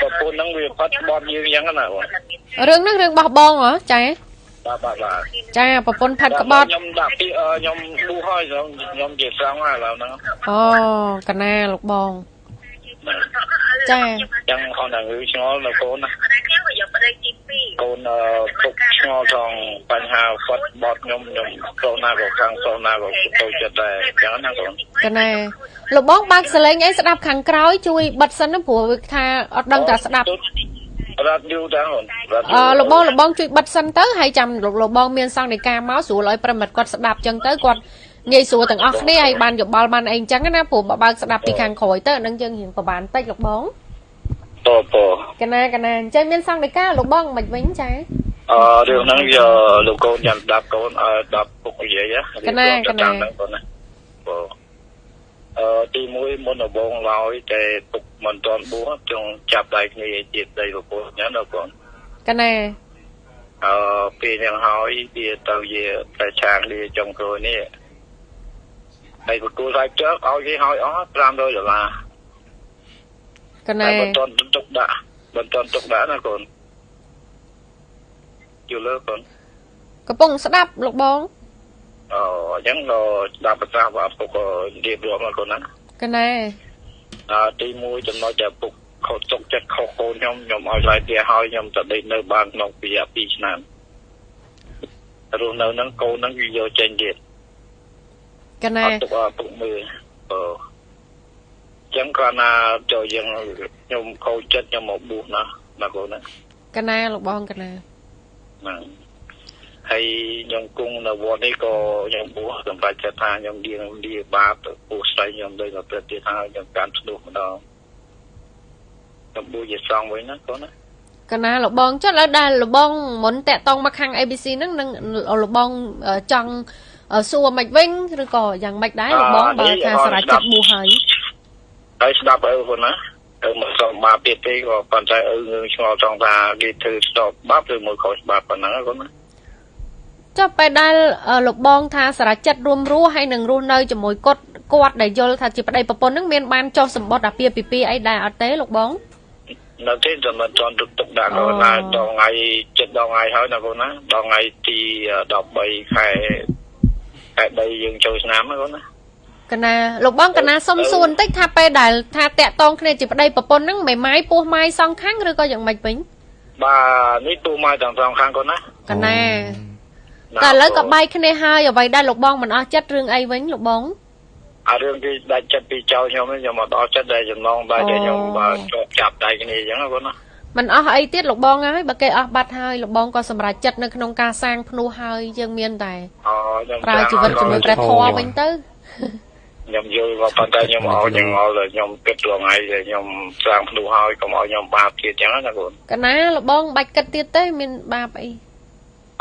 ប្រពន្ធហ្នឹងវាផាត់បត់យើងយ៉ាងណាបងរឿងហ្នឹងរឿងបោះបងហ៎ចាបាទចាប្រពន្ធផាត់ក្បត់ខ្ញុំដាក់ពីខ្ញុំឌូហើយខ្ញុំជាស្រង់ហើយឥឡូវហ្នឹងអូកណាលោកបងចាចឹងខំតែងឺឆ្ងល់នៅកូនណាកូនពុកឆ្ងល់ថងបញ្ហាផាត់បត់ខ្ញុំកូនណាក៏ខាងកូនណាក៏ទៅចិត្តដែរចឹងណាកូនកណាលោកបងបើកសលេងអីស្ដាប់ខាងក្រោយជួយបិទសិនណាព្រោះវាថាអត់ដឹងតែស្ដាប់រ៉ាឌីយោដែរលោកបងជួយបិទសិនទៅហើយចាំលោកបងមានសង្ឃនៃការមកស្រួលឲ្យប្រិមិត្តគាត់ស្ដាប់ចឹងទៅគាត់ងាយស្រួលទាំងអស់គ្នាហើយបានយោបល់បានអីចឹងណាព្រោះបើកស្ដាប់ពីខាងក្រោយទៅអានឹងយើងរៀងប្រហែលតិចលោកបងតកណាអញ្ចឹងមានសង្ឃនៃការលោកបងមិនវិញចារឿងហ្នឹងយកលោកកូនចាំស្ដាប់កូនឲ្យស្ដាប់ពុកនិយាយកណាទី1មុនដំបូងឡើយតែពុកមិនទាន់បួសចង់ចាប់ដៃគ្នាទៀតដីប្រពន្ធចឹងណាបងកណាពេលយ៉ាងហើយវាទៅជាប្រឆាំងគ្នាចុងក្រោយនេះហើយទទួលឲ្យចើកឲ្យគេឲ្យអស់$500កណាមិនទាន់ទុកដាក់ណាកូនយល់ទេកូនកំពុងស្ដាប់លោកបងអញ្ចឹងក៏ស្ដាប់ប្រសាសន៍របស់ពុករៀបរាប់មកកូនណាកណាទី1ចំណុចដែលពុកខុសទុកចិត្តខុសកូនខ្ញុំឲ្យឆ្លៃផ្ទះហើយខ្ញុំទៅដេកនៅបានក្នុងរយៈ2ឆ្នាំរស់នៅហ្នឹងកូនហ្នឹងវាយកចេញទៀតកណាទុកពុកមើលចឹងគាត់ណាចូលយើងខ្ញុំខូចចិត្តខ្ញុំមកបួសណាកូនណាកណាលោកបងកណាហ្នឹងហើយខ្ញុំគង់នៅវត្តនេះក៏ខ្ញុំបួសសម្រាប់ចិត្តថាខ្ញុំឌីបាបពូស្រីខ្ញុំដូចទៅប្រទេសហើយខ្ញុំកាន់ស្ទុះម្ដងខ្ញុំបួសជាសង្ឃវិញណាកូនណាកណាលោកបងចុះឡើយដែលលោកបងមុនតាក់តងមកខាង ABC ហ្នឹងនឹងលោកបងចង់សួរមិនវិញឬក៏យ៉ាងម៉េចដែរលោកបងបើថាសារចិត្តបួសហើយស្ដាប់កូនណាមកសុំបាបទៀតទេក៏ប៉ុន្តែងើឆ្ងល់ចង់ថាគេធ្វើស្ដប់បាបឬមួយខុសច្បាប់ប៉ុណ្ណឹងកូនណាចុះពេលដែលលោកបងថាសារចិត្តរួមរស់ហើយនឹងរស់នៅជាមួយគាត់ដែលយល់ថាជាប្តីប្រពន្ធនឹងមានបានចុះសម្បត្តិអាពាហ៍ពិពាហ៍អីដែរអត់ទេលោកបងនៅទេតែមិនទាន់ទុកដាក់កូនណាដល់ថ្ងៃចិត្តដល់ថ្ងៃហើយណាកូនណាដល់ថ្ងៃទី13ខែ3យើងចូលឆ្នាំណាកូនណាកណាលោកបងកណាសុំសួរបន្តិចថាពេលដែលថាតាក់តងគ្នាជាប្តីប្រពន្ធហ្នឹងមិនម៉ាយពោះម៉ាយសងខាងឬក៏យ៉ាងម៉េចវិញបាទនេះពោះម៉ាយទាំងសងខាងកូនណាកណាតែឥឡូវក៏បែកគ្នាហើយអ្វីដែលលោកបងមិនអស់ចិត្តរឿងអីវិញលោកបងរឿងគេដាច់ចិត្តពីចៅខ្ញុំអត់អស់ចិត្តដែលចំណងបែកតែខ្ញុំជាប់ចាប់ដៃគ្នាអញ្ចឹងណាកូនណាមិនអស់អីទៀតលោកបងហើយបើគេអស់បាត់ហើយលោកបងក៏សម្រេចចិត្តនៅក្នុងការសាងភ្នោះហើយយើងមានតែប្រើជីវិតជាមួយព្រះធម៌វិញទៅខ្ញុំយល់ក៏ប៉ុន្តែខ្ញុំខ្ញុំគិតរងថ្ងៃដែលខ្ញុំសាងភ្នោះហើយកុំឲ្យខ្ញុំបាបទៀតអញ្ចឹងណាកូនកណាលោកបងបាច់គិតទៀតទេមានបាបអី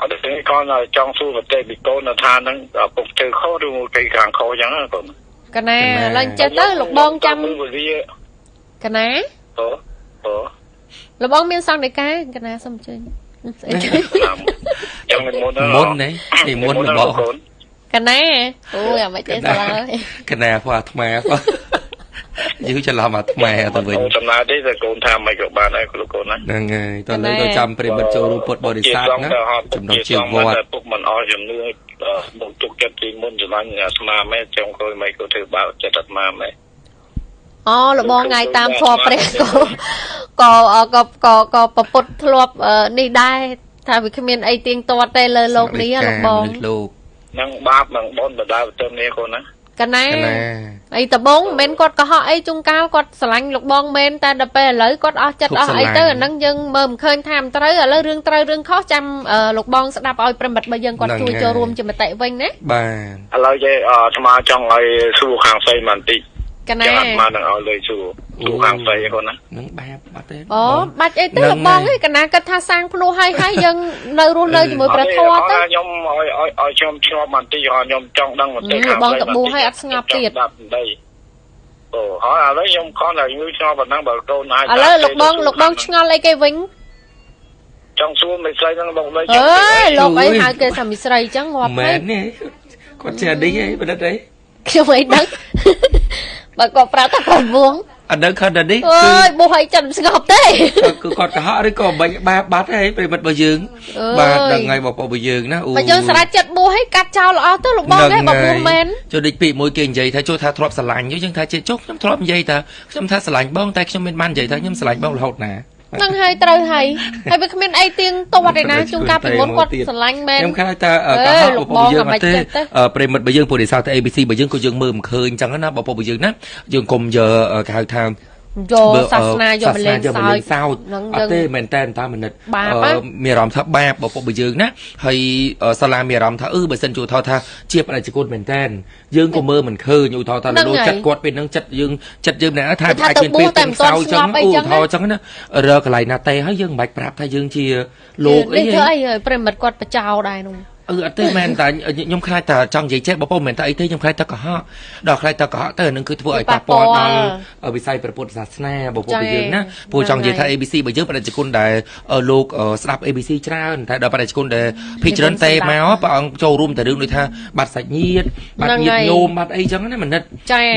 អត់ទេគាត់ចង់សួរប្រទេសពីកូនថាហ្នឹងពុកធ្វើខុសឬមួយគេខាងខុសអញ្ចឹងណាកូនកណាឡើងចេះទៅលោកបងចាំកណាលោកបងមានសង្ឃដីកាកណាសុំជើញស្អីយ៉ាងមុននេះពីមុនរបស់កណាអូយអាមិនទេស្លាហើយកណាព្រោះអាថ្មគាត់យូរច្រឡំអាថ្មទៅវិញសំណើទេតែកូនថាមិនក៏បានហើយកូនណាហ្នឹងហើយតើលើទៅចាំប្រិមិត្តចូលរួមពុទ្ធបរិស័ទណាចំណុចជាវត្តពុកមិនអស់ជំនឿមកទុកចិត្តពីមុនច្រឡាញ់អាស្មាមែនចង់ក្រោយមិនក៏ធ្វើបាបចិត្តអាស្មាមែនអូលោកបងថ្ងៃតាមធម៌ព្រះក៏ប្រពុតធ្លាប់នេះដែរថាវាគ្មានអីទៀងទាត់ទេលើលោកនេះលោកបងនឹងបាបនឹងបុណ្យបដាទៅនេះកូនណាកណាអីតបងមិនគាត់កុហកអីជុំកាលគាត់ស្រឡាញ់លោកបងមែនតែដល់ពេលឥឡូវគាត់អស់ចិត្តអស់អីទៅអាហ្នឹងយើងមើលមិនឃើញថាមិនត្រូវឥឡូវរឿងត្រូវរឿងខុសចាំលោកបងស្ដាប់ឲ្យប្រិមិត្តរបស់យើងគាត់ជួយចូលរួមជាមតិវិញណាបាទឥឡូវចេះស្មាចង់ឲ្យសួរខាងស្រីបន្តិចកណាមកនឹងឲ្យលើសួរខាងស្រីកូនណានឹងបាត់ទេអូបាច់អីទៅលោកបងឯងកណាគាត់ថាសាងភ្នោះហើយយើងនៅរស់នៅជាមួយព្រះធម៌ទៅខ្ញុំឲ្យខ្ញុំឆ្ងល់បន្តិចខ្ញុំចង់ដឹងបន្តិចខាងបងតបួឲ្យអត់ស្ងប់ទៀតអូហើយឥឡូវខ្ញុំខំតែងឿឆ្ងល់ប៉ុណ្ណឹងបើកូនណាឥឡូវលោកបងឆ្ងល់អីគេវិញចង់សួរមិស្រីហ្នឹងបងអើយលោកអីហៅគេថាមិស្រីអញ្ចឹងងាប់មែននេះគាត់ជាអីបណ្ឌិតអីខ្ញុំអីដឹងបើគាត់ប្រាប់ថាគាត់វង anh đang khăn đàn đi ơi bố hãy chẳng sẽ học thế cứ còn cả họ đấy còn ba bát hay về mặt bờ giường ba đằng ngày bảo bờ giường na mà giờ sẽ chết bố hãy cắt trao lọ tới lục bong đấy bảo bố men cho địch bị môi kiềng vậy thay cho tha thọp sờ lạnh như nhưng thay chế chốt nhắm thọp vậy ta nhắm tha sờ lạnh bong tay nhắm bên man vậy ta nhắm sờ lạnh bong là hột nè năng hai trời hay hay với comment ai tiếng to vậy nè chúng ta phải muốn quật sờ lạnh men nhắm khai ta cả họ bảo bờ giường mà thế về mặt bờ giường bờ để sao tại ABC bờ giường có giường mưa khơi chẳng nó bảo bờ giường nè giường cùng giờ cả thang vô sasna vô mình sao tê mình tên ta mình nịch mì ròm thấp ba bộ bự dương nè hay salam mì ròm thấp bự sinh chùa thọ tha chia lại chỉ côn mình tên dương của mơ mình khơi nhu thọ tha đôi chặt quạt bên nâng chặt dương nè thay ai trên bên sau chẳng thọ chẳng nó rơ cái này nè tê hết dương bạch bạp thay dương chia luộc ấy phần mật quạt chào đài luôn tê men ta nhung khai ta trong giấy chết bảo mình ta ấy thế nhung khai ta có họ đọc khai ta có họ tê nâng cứ vợ ấy passport đó ở bên sai passport giả sna bộ bây giờ nè bộ trong giấy thay ABC bây giờ phải là chỉ con để lục snap ABC tra thay đó phải là chỉ con để picture tê máu bằng châu room tại đường nơi tha bát sạch nhiệt nhôm bát ấy chẳng nó mình nết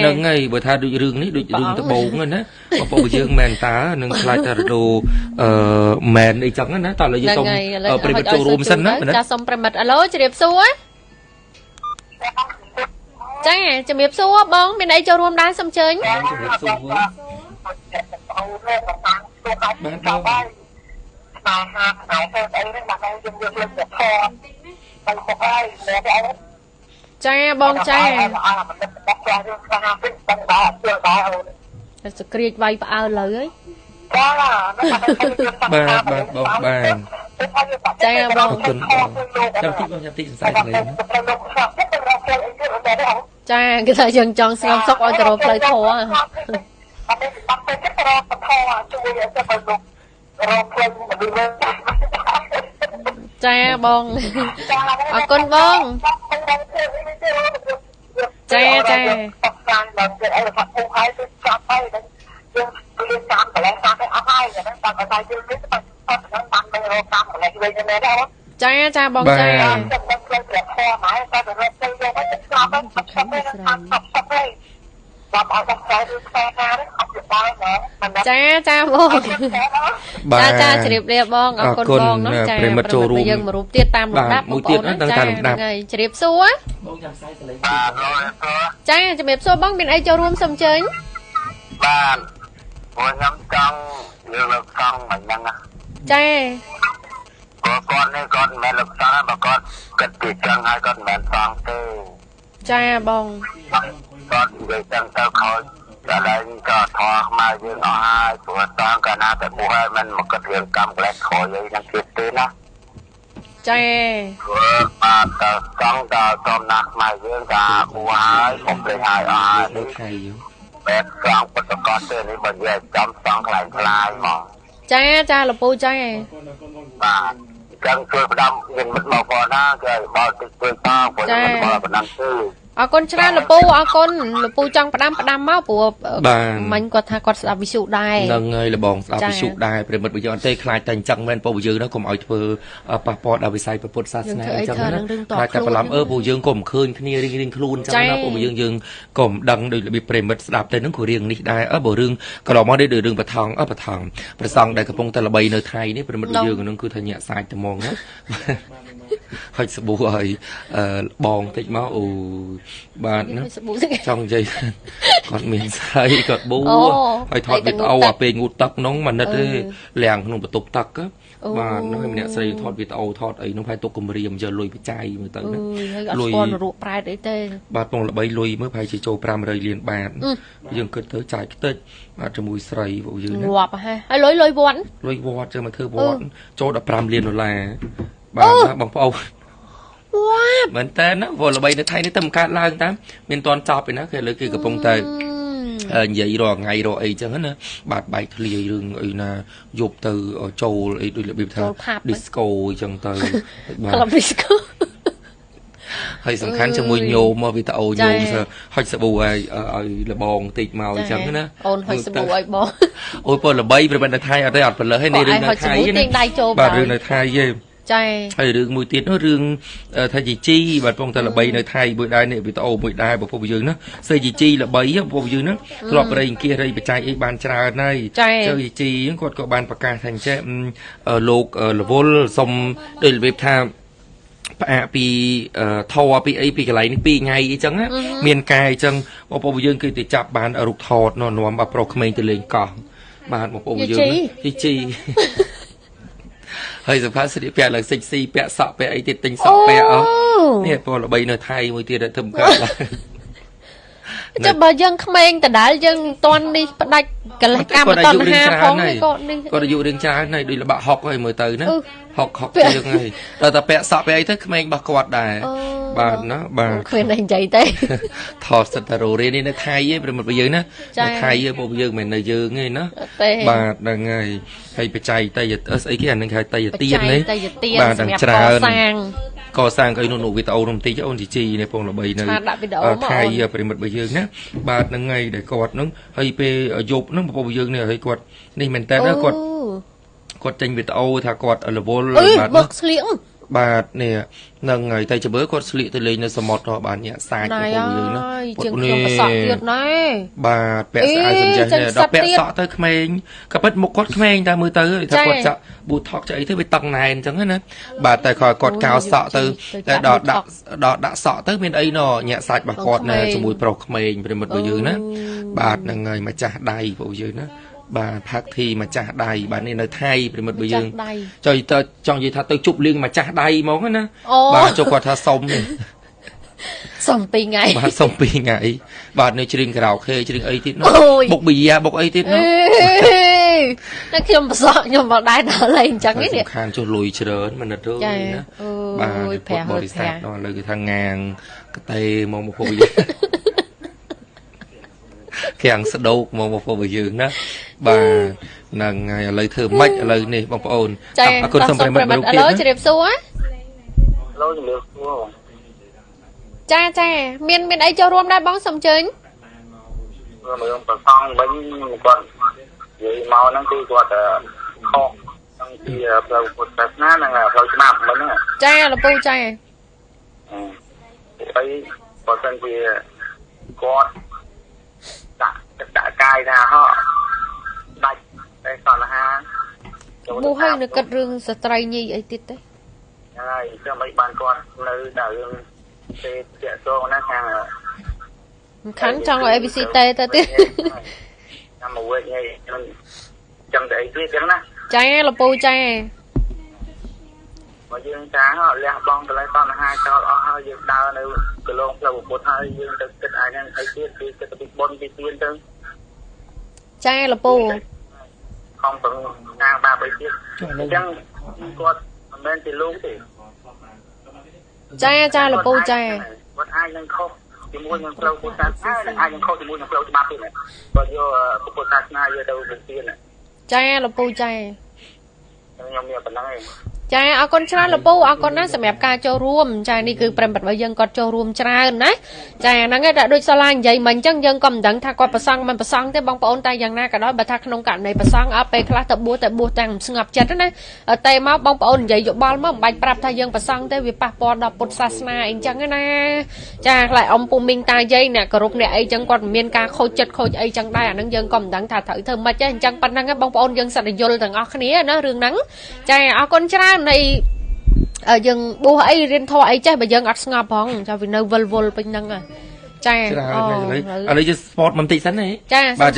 nâng ngay bởi tha đôi đường này đôi đường ta bầu người nè bộ bây giờ men ta nâng khai ta đồ men ấy chẳng nó toàn là gì xong ở bên châu room sân đó mình nết chụp điệp xua chắc chụp điệp xua bông bên đây cho luôn đá xong chơi cha bông cha script vay vào lời ấy ba cha bông trong tí sai này cha cái thời gian chọn xem sóc ở chỗ play thua cha bông con bông cha cha bông cha cha bông cha chỉ điệp bông ở con bông nó cha bây giờ mà rụp tiết tam lục đáp mũi tiết nó đang tam lục đáp chỉ điệp xua cha chỉ điệp xua bông bên ấy cho room xong chơi bạn ngồi ngắm trong nhiều lực xong mình đang cha con này con mẹ lực xong mà con cần chỉ chân hai con mẹ xong tư cha bông con về chân tao khỏi ở đây cho thọ mà dương ở hai của con cả na tại mua hai mình một cái đường cầm lại khỏi vậy đang kiệt tên á cha mà tao xong tao tôm nạc mà dương cả mua hai một lên hai ở hai đi mẹ xong có con tên này mình về chăm xong lại lại mà cha là pu cha và chân chơi đâm nhìn mình màu còn á rồi bao chơi to của mình bao là năm tư con chả là pu trong đam máu của mình có tha có ví dụ đài nâng ơi là bòn ví dụ đài rồi mình bây giờ anh tây khai thành chẳng men pu dương nó cũng ở vừa passport ở bên sai passport sát này chẳng nó khai cả làm pu dương cũng khơi kia riêng luôn chẳng nó pu dương cũng đăng được bị prem mất đạp tên nó của riêng đi đài ở bờ rừng còn đó mà đi được đường bờ thòng ở bờ thòng bờ sông đại cái phong tây là bay nơi Thái đấy prem mất dương nó cứ thay nhẹ sai tầm mong á hơi sập bù rồi bòn tích máu bạn trong dây còn mình sai còn bú phải thọt vịt âu à về ngụt tắc nóng mà nứt lèng không bị tục tắc á và nó hay mình xây thọt vịt âu thọt ấy nó phải tục cùng riềm giờ lùi bị chai mà tới lùi bạn còn là bay lùi mới phải chỉ cho pram rơi liền bàn dương cứ tới chai cái tết mà trong mùi sấy vụ dương ngọt ha hay lùi vọt cho mà thưa vọt cho đập pram liền rồi là bạn bằng phao mình tên nó vừa là bay nó thay nó tầm cát lang tám mình toàn chọc nó cái lưỡi kiaกับphong tây vậy rồi ngày rồi ấy chẳng hết bạt bài thề rừng ấy là dục từ ở châu ấy đôi là biểu thơ disco chẳng từ hay sẵn khán cho mùi nhô mà vì tao nhô giờ hay sợ bù ai là bòn tịt màu chẳng nữa hay sợ bù ai bòn ôi là bay rồi bên đây thay ở đây ọt phần lỡ hay này rừng này thay bà rừng này thay gì ហើយរឿងមួយទៀតនោះរឿងថាជីបាទពងតែល្បីនៅថៃមួយដែរនេះវីដេអូមួយដែរបងប្អូនយើងណាសេជីល្បីបងប្អូនយើងណាធ្លាប់រៃអង្គាសរៃបច្ច័យអីបានច្រើនហើយជីហ្នឹងគាត់ក៏បានប្រកាសថាអញ្ចឹងលោករវល់សុំដោយរបៀបថាផ្អាកពីធរពីអីពីកន្លែងនេះ2ថ្ងៃអីចឹងណាមានការអីចឹងបងប្អូនយើងគឺទៅចាប់បានរូបថតនាំឲ្យប្រុសក្មេងទៅលេងកោះបាទបងប្អូនយើងជីហើយសំខាន់ស្លៀកពាក់ឡើងសិចស៊ីពាក់សក់ពាក់អីទៀតទិញសក់ពាក់អស់នេះពលល្បីនៅថៃមួយទៀតធ្វើកើតឡើងចុះបើយើងក្មេងដដែលយើងតន់នេះផ្ដាច់កលះកម្មតណ្ហាផងគាត់នេះគាត់អាយុរឿងច្រើនហើយដូចល្បាក់ហុកហើយមើលទៅណាហុកជាងហើយដល់តែពាក់សក់ពាក់អីទៅក្មេងរបស់គាត់ដែរបាទណាបាទគ្មានអីនិយាយទេថតសិតតារ៉ូនេះនៅថៃឯងប្រិមិត្តរបស់យើងណានៅថៃពួកយើងមិនមែននៅយើងទេណាបាទហ្នឹងហើយហើយបច្ច័យតៃស្អីគេអានឹងហៅតៃទៀននេះបាទដល់ច្រើនកសាងអីនោះវីដេអូនោះបន្តិចអូនជីនេះពងល្បីនៅថៃប្រិមិត្តរបស់យើងណាបាទហ្នឹងហើយដែលគាត់ហ្នឹងហើយពេលយប់ហ្នឹងបងប្អូនយើងនេះហើយគាត់នេះមែនតើគាត់ចេញវីដេអូថាគាត់រវល់បាទបុកស្លៀកបាទនេះហ្នឹងហើយតែជើគាត់ស្លៀកទៅលេងនៅសមុទ្របានញាក់សាច់បងប្អូនយើងណាជាងខ្ញុំប្រសក់ទៀតណែបាទពាក់ស្អាតសំចេះដល់ពាក់សក់ទៅក្មេងក៏ពិតមុខគាត់ក្មេងតែមើលទៅថាគាត់ចាក់ប៊ូថុកចាក់អីទៅវាតឹងណែនអញ្ចឹងណាបាទតែគាត់កោសក់ទៅតែដល់ដាក់សក់ទៅមានអីណញាក់សាច់របស់គាត់ណែជាមួយប្រុសក្មេងប្រិមិត្តរបស់យើងណាបាទហ្នឹងហើយម្ចាស់ដៃបងយើងណាបាទផាក់ធីម្ចាស់ដៃបាទនេះនៅថៃប្រិមិត្តរបស់យើងចង់និយាយថាទៅជប់លៀងម្ចាស់ដៃហ្មងណាបាទចុះគាត់ថាសុំ2ថ្ងៃបាទសុំ2ថ្ងៃបាទនៅច្រៀងខារ៉ាអូខេច្រៀងអីទៀតនោះបុកប៊ីយ៉ាបុកអីទៀតនោះតែខ្ញុំប្រសក់ខ្ញុំមកដែរដល់លេងអញ្ចឹងនេះសំខាន់ចុះលុយច្រើនមិនទៅណាបាទពុទ្ធបរិស័ទដល់ឥឡូវគឺថាងាងកតេមកពុកយើងខាងស្ដោកមកបងប្អូនយើងណាបាទហ្នឹងហើយឥឡូវធ្វើម៉េចឥឡូវនេះបងប្អូនអរគុណសូមប្រិមិត្តរូបទៀតឥឡូវជ្រាបសួរឥឡូវជំរាបសួរចាមានអីចូលរួមដែរបងសូមអញ្ជើញរឿងប្រសងវិញគាត់និយាយមកហ្នឹងគឺគាត់ខុសទាំងពីផ្លូវពុទ្ធសាសនានិងផ្លូវច្បាប់មិនហ្នឹងចាលពូចាហើយបើសិនជាគាត់ដាក់កាយថាហោដាច់តែសន្ហាមូហើយនៅគិតរឿងស្ត្រីញីអីទៀតទេហើយចាំអីបានគាត់នៅដល់រឿងទេតាក់ទងណាខាងខាងចង់ឲ្យ ABC ទេទៅទៀតចាំមកវិញហើយចាំតែអីទៀតចឹងណាចាលពូចាបើយើងចាលះបង់កន្លែងតណ្ហាចោលអស់ហើយយើងដើរនៅកន្លងផ្លូវពុទ្ធហើយយើងទៅគិតអាហ្នឹងអីទៀតគឺគិតពីបុណ្យពីទានទៅចាលពូខំប្រឹងណាបាបអីទៀតអញ្ចឹងគាត់មិនមែនជាលោកទេចាលពូចាគាត់អាចនឹងខុសជាមួយនឹងផ្លូវពុទ្ធសាសនាអាចនឹងខុសជាមួយនឹងផ្លូវច្បាប់ទៀតបើយកពុទ្ធសាសនាយកទៅវិធានចាលពូចាខ្ញុំមានប៉ុណ្ណឹងឯងចាអរគុណច្រើនលពូអរគុណណាស់សម្រាប់ការចូលរួមចានេះគឺប្រិមត្តរបស់យើងគាត់ចូលរួមច្រើនណាចាហ្នឹងឯងតែដូចសាឡានិយាយមិញអញ្ចឹងយើងក៏មិនដឹងថាគាត់ប្រសង់មិនប្រសង់ទេបងប្អូនតែយ៉ាងណាក៏ដោយបើថាក្នុងករណីប្រសង់អត់ពេលខ្លះទៅបួសទាំងស្ងប់ចិត្តណាតែមកបងប្អូននិយាយយោបល់មកមិនបាច់ប្រាប់ថាយើងប្រសង់ទេវាប៉ះពាល់ដល់ពុទ្ធសាសនាអីចឹងណាចាខ្លាចអំពូមីងតាយាយអ្នកគោរពអ្នកអីចឹងគាត់មានការខូចចិត្តខូចអីចឹងដែរអាហ្នឹងយើងក៏មិនដឹងថាត្រូវធ្វើម៉េចទេអញ្ចឹងប៉ុណ្ណឹងបងប្អូនយើងសិតតែយល់ទាំងអស់គ្នាណារឿងហ្នឹងចាអរគុណច្រើននៃយើងបួសអីរៀនធម៌អីចេះបើយើងអត់ស្ងប់ផងចាវានៅវល់ពេញហ្នឹងចាឥឡូវយើង sport បន្តិចសិនណាចាបាទ